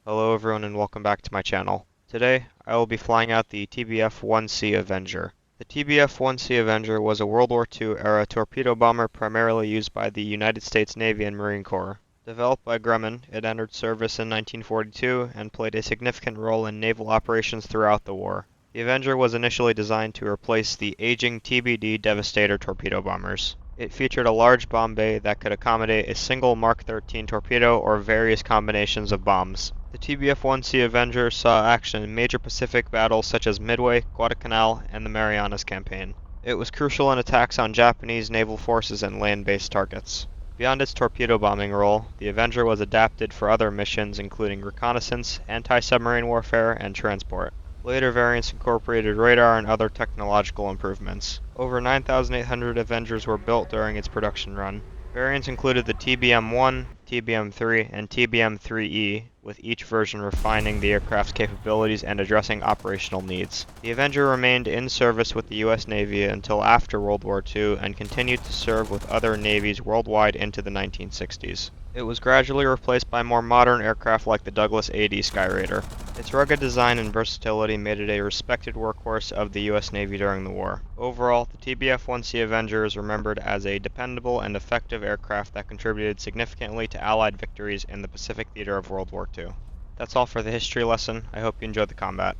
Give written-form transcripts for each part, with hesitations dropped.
Hello everyone and welcome back to my channel. Today, I will be flying out the TBF-1C Avenger. The TBF-1C Avenger was a World War II era torpedo bomber primarily used by the United States Navy and Marine Corps. Developed by Grumman, it entered service in 1942 and played a significant role in naval operations throughout the war. The Avenger was initially designed to replace the aging TBD Devastator torpedo bombers. It featured a large bomb bay that could accommodate a single Mark 13 torpedo or various combinations of bombs. The TBF-1C Avenger saw action in major Pacific battles such as Midway, Guadalcanal, and the Marianas Campaign. It was crucial in attacks on Japanese naval forces and land-based targets. Beyond its torpedo bombing role, the Avenger was adapted for other missions including reconnaissance, anti-submarine warfare, and transport. Later variants incorporated radar and other technological improvements. Over 9,800 Avengers were built during its production run. Variants included the TBM-1, TBM-3, and TBM-3E, with each version refining the aircraft's capabilities and addressing operational needs. The Avenger remained in service with the U.S. Navy until after World War II and continued to serve with other navies worldwide into the 1960s. It was gradually replaced by more modern aircraft like the Douglas AD Skyraider. Its rugged design and versatility made it a respected workhorse of the U.S. Navy during the war. Overall, the TBF-1C Avenger is remembered as a dependable and effective aircraft that contributed significantly to Allied victories in the Pacific theater of World War II. That's all for the history lesson. I hope you enjoyed the combat.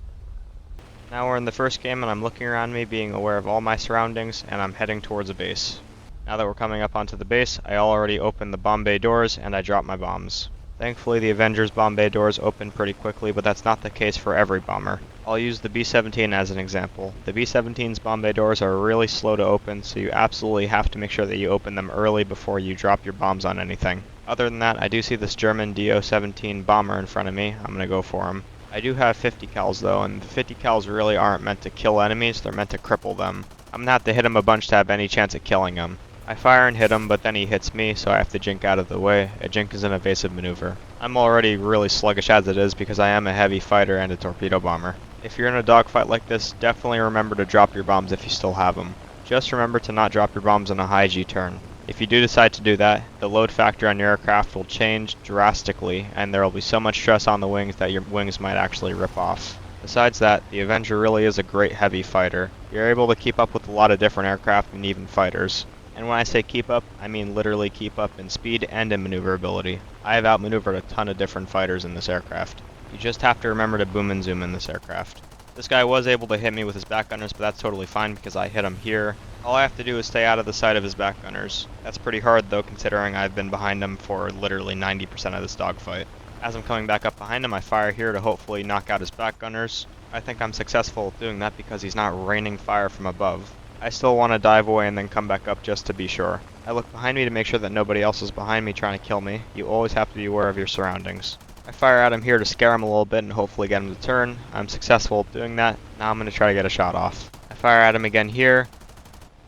Now we're in the first game and I'm looking around me, being aware of all my surroundings, and I'm heading towards a base. Now that we're coming up onto the base, I already opened the bomb bay doors and I dropped my bombs. Thankfully, the Avenger's bomb bay doors open pretty quickly, but that's not the case for every bomber. I'll use the B-17 as an example. The B-17's bomb bay doors are really slow to open, so you absolutely have to make sure that you open them early before you drop your bombs on anything. Other than that, I do see this German Do-17 bomber in front of me. I'm gonna go for him. I do have 50 cals though, and the 50 cals really aren't meant to kill enemies, they're meant to cripple them. I'm gonna have to hit him a bunch to have any chance at killing him. I fire and hit him, but then he hits me, so I have to jink out of the way. A jink is an evasive maneuver. I'm already really sluggish as it is because I am a heavy fighter and a torpedo bomber. If you're in a dogfight like this, definitely remember to drop your bombs if you still have them. Just remember to not drop your bombs on a high G turn. If you do decide to do that, the load factor on your aircraft will change drastically, and there will be so much stress on the wings that your wings might actually rip off. Besides that, the Avenger really is a great heavy fighter. You're able to keep up with a lot of different aircraft and even fighters. And when I say keep up, I mean literally keep up in speed and in maneuverability. I have outmaneuvered a ton of different fighters in this aircraft. You just have to remember to boom and zoom in this aircraft. This guy was able to hit me with his back gunners, but that's totally fine because I hit him here. All I have to do is stay out of the sight of his back gunners. That's pretty hard though, considering I've been behind him for literally 90% of this dogfight. As I'm coming back up behind him, I fire here to hopefully knock out his back gunners. I think I'm successful at doing that because he's not raining fire from above. I still want to dive away and then come back up just to be sure. I look behind me to make sure that nobody else is behind me trying to kill me. You always have to be aware of your surroundings. I fire at him here to scare him a little bit and hopefully get him to turn. I'm successful at doing that. Now I'm going to try to get a shot off. I fire at him again here.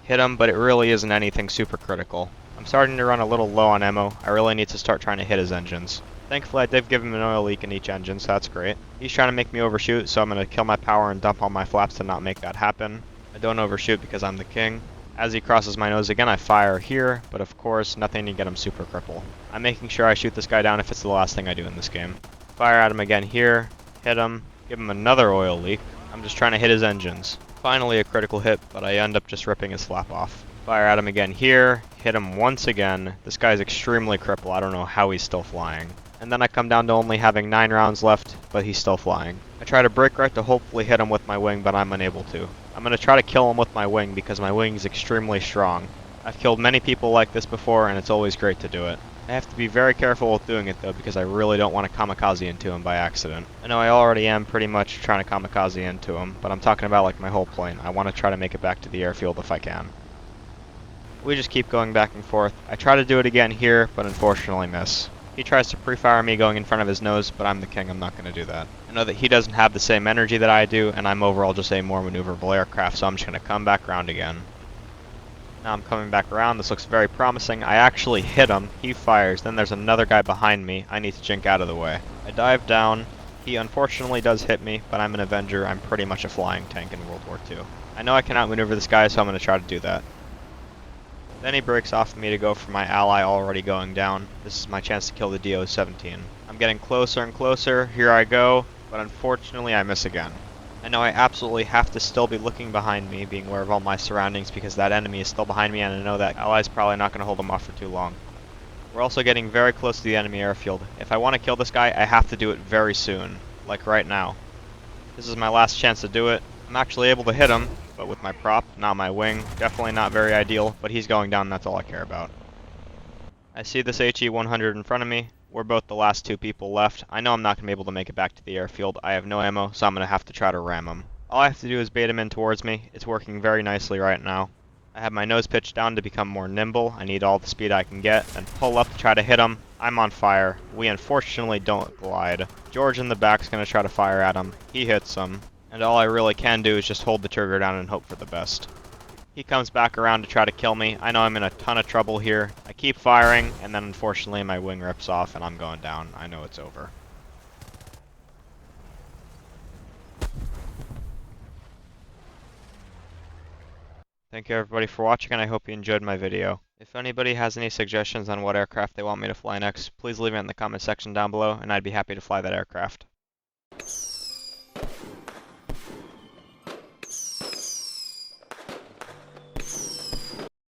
Hit him, but it really isn't anything super critical. I'm starting to run a little low on ammo. I really need to start trying to hit his engines. Thankfully I did give him an oil leak in each engine, so that's great. He's trying to make me overshoot, so I'm going to kill my power and dump all my flaps to not make that happen. I don't overshoot because I'm the king. As he crosses my nose again, I fire here, but of course, nothing to get him super cripple. I'm making sure I shoot this guy down if it's the last thing I do in this game. Fire at him again here, hit him, give him another oil leak. I'm just trying to hit his engines. Finally a critical hit, but I end up just ripping his flap off. Fire at him again here, hit him once again. This guy's extremely crippled, I don't know how he's still flying. And then I come down to only having 9 rounds left, but he's still flying. I try to brake right to hopefully hit him with my wing, but I'm unable to. I'm going to try to kill him with my wing because my wing is extremely strong. I've killed many people like this before and it's always great to do it. I have to be very careful with doing it though because I really don't want to kamikaze into him by accident. I know I already am pretty much trying to kamikaze into him, but I'm talking about like my whole plane. I want to try to make it back to the airfield if I can. We just keep going back and forth. I try to do it again here, but unfortunately miss. He tries to pre-fire me going in front of his nose, but I'm the king, I'm not going to do that. I know that he doesn't have the same energy that I do, and I'm overall just a more maneuverable aircraft, so I'm just going to come back around again. Now I'm coming back around, this looks very promising. I actually hit him, he fires, then there's another guy behind me, I need to jink out of the way. I dive down, he unfortunately does hit me, but I'm an Avenger, I'm pretty much a flying tank in World War II. I know I can outmaneuver this guy, so I'm going to try to do that. Then he breaks off me to go for my ally already going down. This is my chance to kill the DO-17. I'm getting closer and closer, here I go, but unfortunately I miss again. I know I absolutely have to still be looking behind me, being aware of all my surroundings because that enemy is still behind me and I know that ally's probably not going to hold him off for too long. We're also getting very close to the enemy airfield. If I want to kill this guy, I have to do it very soon, like right now. This is my last chance to do it. I'm actually able to hit him, but with my prop, not my wing. Definitely not very ideal, but he's going down, that's all I care about. I see this HE-100 in front of me. We're both the last two people left. I know I'm not going to be able to make it back to the airfield. I have no ammo, so I'm going to have to try to ram him. All I have to do is bait him in towards me. It's working very nicely right now. I have my nose pitched down to become more nimble. I need all the speed I can get, and pull up to try to hit him. I'm on fire. We unfortunately don't glide. George in the back's going to try to fire at him. He hits him, and all I really can do is just hold the trigger down and hope for the best. He comes back around to try to kill me. I know I'm in a ton of trouble here. I keep firing, and then unfortunately my wing rips off and I'm going down. I know it's over. Thank you everybody for watching, and I hope you enjoyed my video. If anybody has any suggestions on what aircraft they want me to fly next, please leave it in the comment section down below, and I'd be happy to fly that aircraft.